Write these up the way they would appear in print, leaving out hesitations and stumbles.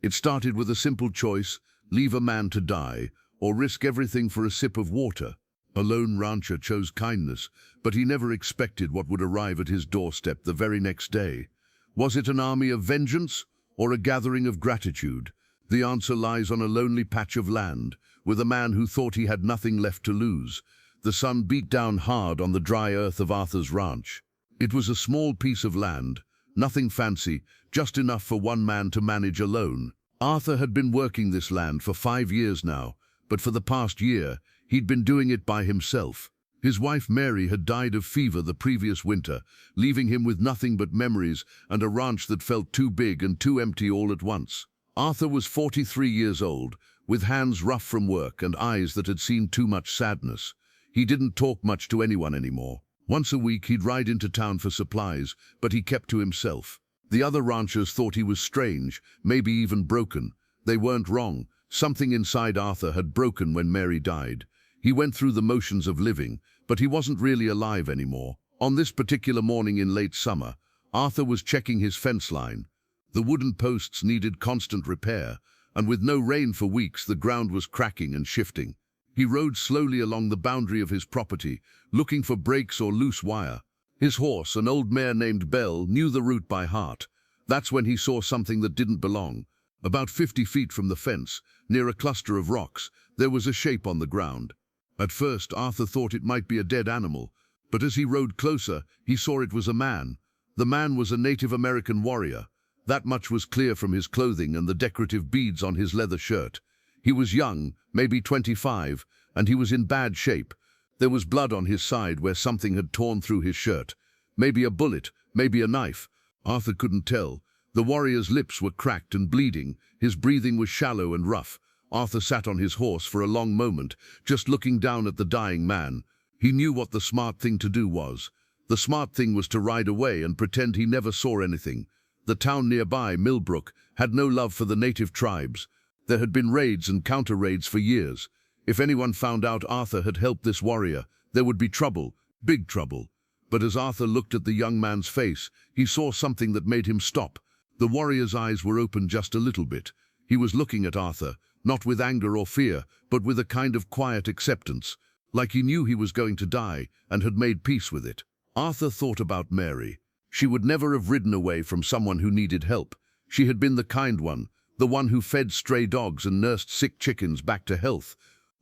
It started with a simple choice: leave a man to die, or risk everything for a sip of water. A lone rancher chose kindness, but he never expected what would arrive at his doorstep the very next day. Was it an army of vengeance, or a gathering of gratitude? The answer lies on a lonely patch of land, with a man who thought he had nothing left to lose. The sun beat down hard on the dry earth of Arthur's ranch. It was a small piece of land, nothing fancy, just enough for one man to manage alone. Arthur had been working this land for 5 years now, but for the past year, he'd been doing it by himself. His wife Mary had died of fever the previous winter, leaving him with nothing but memories and a ranch that felt too big and too empty all at once. Arthur was 43 years old, with hands rough from work and eyes that had seen too much sadness. He didn't talk much to anyone anymore. Once a week he'd ride into town for supplies, but he kept to himself. The other ranchers thought he was strange, maybe even broken. They weren't wrong. Something inside Arthur had broken when Mary died. He went through the motions of living, but he wasn't really alive anymore. On this particular morning in late summer, Arthur was checking his fence line. The wooden posts needed constant repair, and with no rain for weeks, the ground was cracking and shifting. He rode slowly along the boundary of his property, looking for breaks or loose wire. His horse, an old mare named Belle, knew the route by heart. That's when he saw something that didn't belong. About 50 feet from the fence, near a cluster of rocks, there was a shape on the ground. At first, Arthur thought it might be a dead animal, but as he rode closer, he saw it was a man. The man was a Native American warrior. That much was clear from his clothing and the decorative beads on his leather shirt. He was young, maybe 25, and he was in bad shape. There was blood on his side where something had torn through his shirt. Maybe a bullet, maybe a knife. Arthur couldn't tell. The warrior's lips were cracked and bleeding. His breathing was shallow and rough. Arthur sat on his horse for a long moment, just looking down at the dying man. He knew what the smart thing to do was. The smart thing was to ride away and pretend he never saw anything. The town nearby, Millbrook, had no love for the native tribes. There had been raids and counter-raids for years. If anyone found out Arthur had helped this warrior, there would be trouble, big trouble. But as Arthur looked at the young man's face, he saw something that made him stop. The warrior's eyes were open just a little bit. He was looking at Arthur, not with anger or fear, but with a kind of quiet acceptance, like he knew he was going to die and had made peace with it. Arthur thought about Mary. She would never have ridden away from someone who needed help. She had been the kind one, the one who fed stray dogs and nursed sick chickens back to health.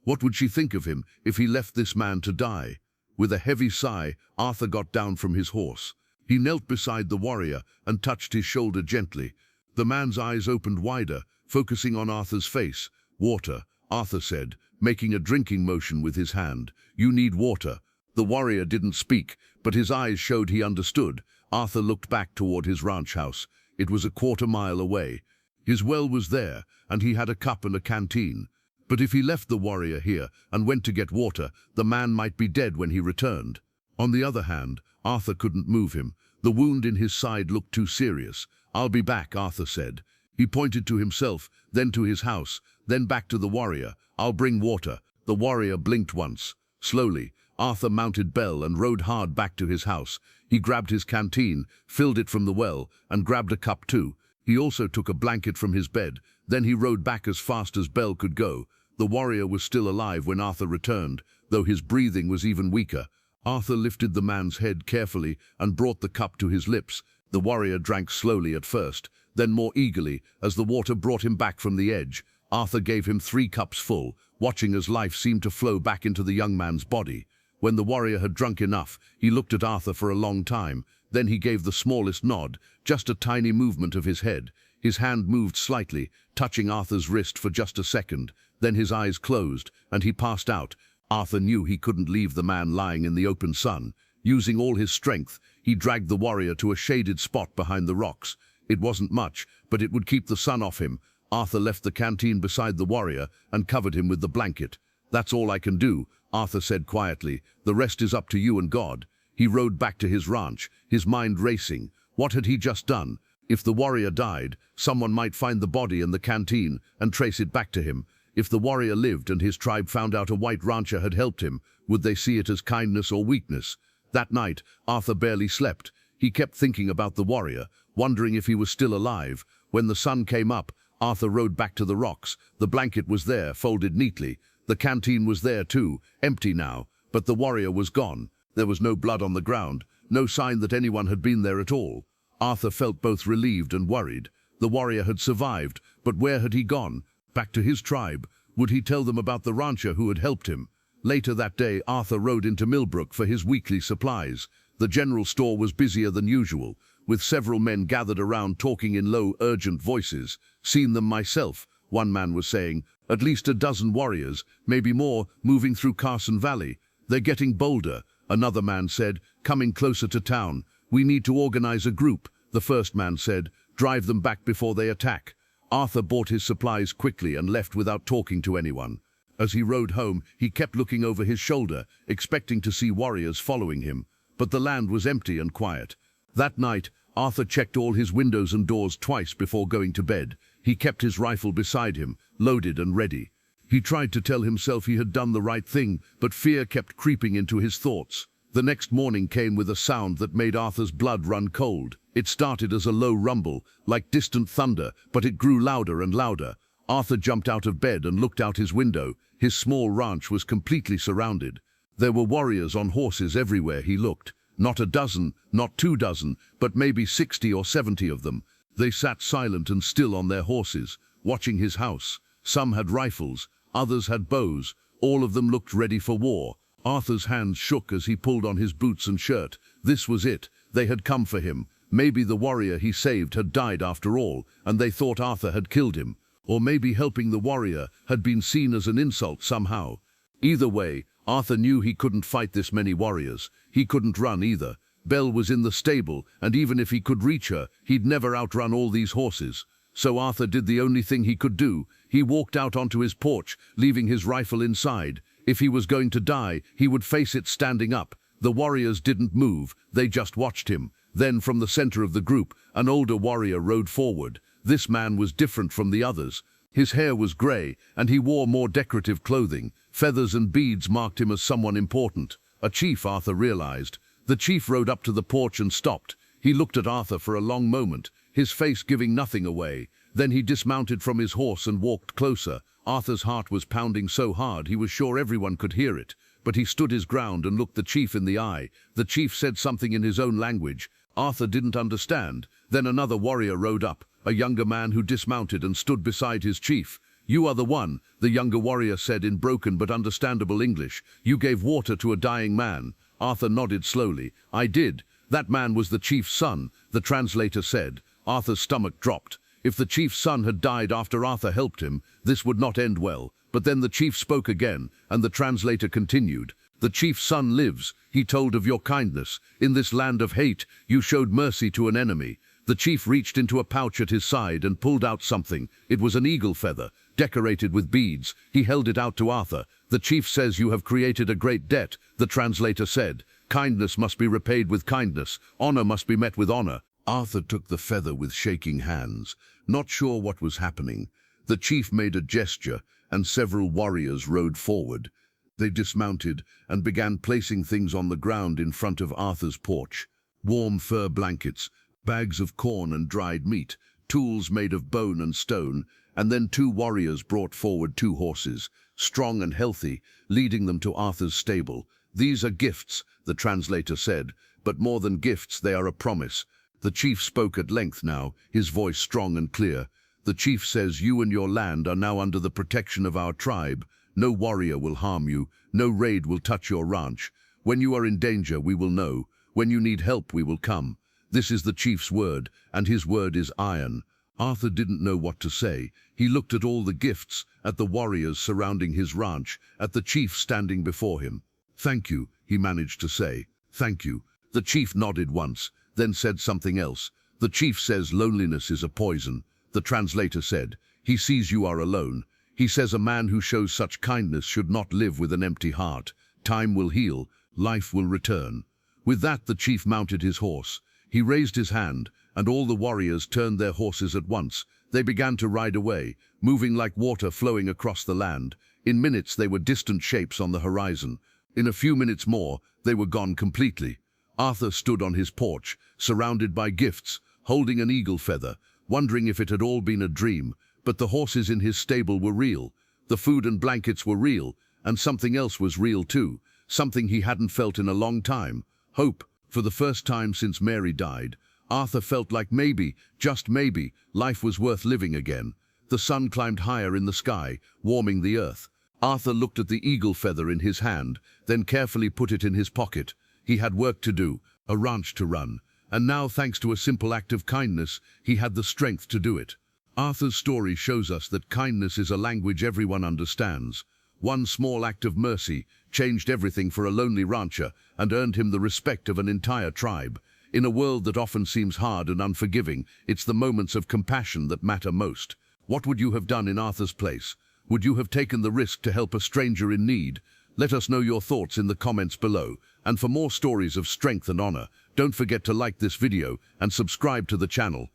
What would she think of him if he left this man to die? With a heavy sigh, Arthur got down from his horse. He knelt beside the warrior and touched his shoulder gently. The man's eyes opened wider, focusing on Arthur's face. "Water," Arthur said, making a drinking motion with his hand. "You need water." The warrior didn't speak, but his eyes showed he understood. Arthur looked back toward his ranch house. It was a quarter-mile away. His well was there, and he had a cup and a canteen. But if he left the warrior here and went to get water, the man might be dead when he returned. On the other hand, Arthur couldn't move him. The wound in his side looked too serious. "I'll be back," Arthur said. He pointed to himself, then to his house, then back to the warrior. "I'll bring water." The warrior blinked once. Slowly, Arthur mounted Belle and rode hard back to his house. He grabbed his canteen, filled it from the well, and grabbed a cup too. He also took a blanket from his bed. Then he rode back as fast as Belle could go. The warrior was still alive when Arthur returned, though his breathing was even weaker. Arthur lifted the man's head carefully and brought the cup to his lips. The warrior drank slowly at first, then more eagerly as the water brought him back from the edge. Arthur gave him 3 cups full, watching as life seemed to flow back into the young man's body. When the warrior had drunk enough, he looked at Arthur for a long time. Then he gave the smallest nod, just a tiny movement of his head. His hand moved slightly, touching Arthur's wrist for just a second. Then his eyes closed, and he passed out. Arthur knew he couldn't leave the man lying in the open sun. Using all his strength, he dragged the warrior to a shaded spot behind the rocks. It wasn't much, but it would keep the sun off him. Arthur left the canteen beside the warrior and covered him with the blanket. "That's all I can do," Arthur said quietly. "The rest is up to you and God." He rode back to his ranch, his mind racing. What had he just done? If the warrior died, someone might find the body in the canteen and trace it back to him. If the warrior lived and his tribe found out a white rancher had helped him, would they see it as kindness or weakness? That night, Arthur barely slept. He kept thinking about the warrior, wondering if he was still alive. When the sun came up, Arthur rode back to the rocks. The blanket was there, folded neatly. The canteen was there too, empty now, but the warrior was gone. There was no blood on the ground, no sign that anyone had been there at all. Arthur felt both relieved and worried. The warrior had survived, but where had he gone? Back to his tribe? Would he tell them about the rancher who had helped him? Later that day, Arthur rode into Millbrook for his weekly supplies. The general store was busier than usual, with several men gathered around talking in low, urgent voices. "Seen them myself," one man was saying. "At least a dozen warriors, maybe more, moving through Carson Valley. They're getting bolder," another man said, "coming closer to town. We need to organize a group," the first man said. "Drive them back before they attack." Arthur bought his supplies quickly and left without talking to anyone. As he rode home, he kept looking over his shoulder, expecting to see warriors following him. But the land was empty and quiet. That night, Arthur checked all his windows and doors twice before going to bed. He kept his rifle beside him, loaded and ready. He tried to tell himself he had done the right thing, but fear kept creeping into his thoughts. The next morning came with a sound that made Arthur's blood run cold. It started as a low rumble, like distant thunder, but it grew louder and louder. Arthur jumped out of bed and looked out his window. His small ranch was completely surrounded. There were warriors on horses everywhere he looked. Not a dozen, not 2 dozen, but maybe 60 or 70 of them. They sat silent and still on their horses, watching his house. Some had rifles, others had bows. All of them looked ready for war. Arthur's hands shook as he pulled on his boots and shirt. This was it. They had come for him. Maybe the warrior he saved had died after all, and they thought Arthur had killed him. Or maybe helping the warrior had been seen as an insult somehow. Either way, Arthur knew he couldn't fight this many warriors. He couldn't run either. Belle was in the stable, and even if he could reach her, he'd never outrun all these horses. So Arthur did the only thing he could do. He walked out onto his porch, leaving his rifle inside. If he was going to die, he would face it standing up. The warriors didn't move, they just watched him. Then from the center of the group, an older warrior rode forward. This man was different from the others. His hair was gray, and he wore more decorative clothing. Feathers and beads marked him as someone important. A chief, Arthur realized. The chief rode up to the porch and stopped. He looked at Arthur for a long moment, his face giving nothing away. Then he dismounted from his horse and walked closer. Arthur's heart was pounding so hard he was sure everyone could hear it. But he stood his ground and looked the chief in the eye. The chief said something in his own language. Arthur didn't understand. Then another warrior rode up, a younger man who dismounted and stood beside his chief. "You are the one," the younger warrior said in broken but understandable English. "You gave water to a dying man." Arthur nodded slowly. "I did. That man was the chief's son," the translator said. Arthur's stomach dropped. If the chief's son had died after Arthur helped him, this would not end well. But then the chief spoke again, and the translator continued. "The chief's son lives. He told of your kindness. In this land of hate, you showed mercy to an enemy." The chief reached into a pouch at his side and pulled out something. It was an eagle feather, decorated with beads. He held it out to Arthur. "The chief says you have created a great debt," the translator said. "Kindness must be repaid with kindness. Honor must be met with honor." Arthur took the feather with shaking hands, not sure what was happening. The chief made a gesture, and several warriors rode forward. They dismounted and began placing things on the ground in front of Arthur's porch. Warm fur blankets, bags of corn and dried meat, tools made of bone and stone, and then 2 warriors brought forward 2 horses, strong and healthy, leading them to Arthur's stable. "These are gifts," the translator said, "but more than gifts, they are a promise." The chief spoke at length now, his voice strong and clear. "The chief says you and your land are now under the protection of our tribe. No warrior will harm you. No raid will touch your ranch. When you are in danger, we will know. When you need help, we will come. This is the chief's word, and his word is iron." Arthur didn't know what to say. He looked at all the gifts, at the warriors surrounding his ranch, at the chief standing before him. "Thank you," he managed to say. "Thank you." The chief nodded once, then said something else. "The chief says loneliness is a poison," the translator said. "He sees you are alone. He says a man who shows such kindness should not live with an empty heart. Time will heal, life will return." With that, the chief mounted his horse. He raised his hand, and all the warriors turned their horses at once. They began to ride away, moving like water flowing across the land. In minutes, they were distant shapes on the horizon. In a few minutes more, they were gone completely. Arthur stood on his porch, surrounded by gifts, holding an eagle feather, wondering if it had all been a dream. But the horses in his stable were real, the food and blankets were real, and something else was real too, something he hadn't felt in a long time: hope. For the first time since Mary died, Arthur felt like maybe, just maybe, life was worth living again. The sun climbed higher in the sky, warming the earth. Arthur looked at the eagle feather in his hand, then carefully put it in his pocket. He had work to do, a ranch to run, and now, thanks to a simple act of kindness, he had the strength to do it. Arthur's story shows us that kindness is a language everyone understands. One small act of mercy changed everything for a lonely rancher and earned him the respect of an entire tribe. In a world that often seems hard and unforgiving, it's the moments of compassion that matter most. What would you have done in Arthur's place? Would you have taken the risk to help a stranger in need? Let us know your thoughts in the comments below. And for more stories of strength and honor, don't forget to like this video and subscribe to the channel.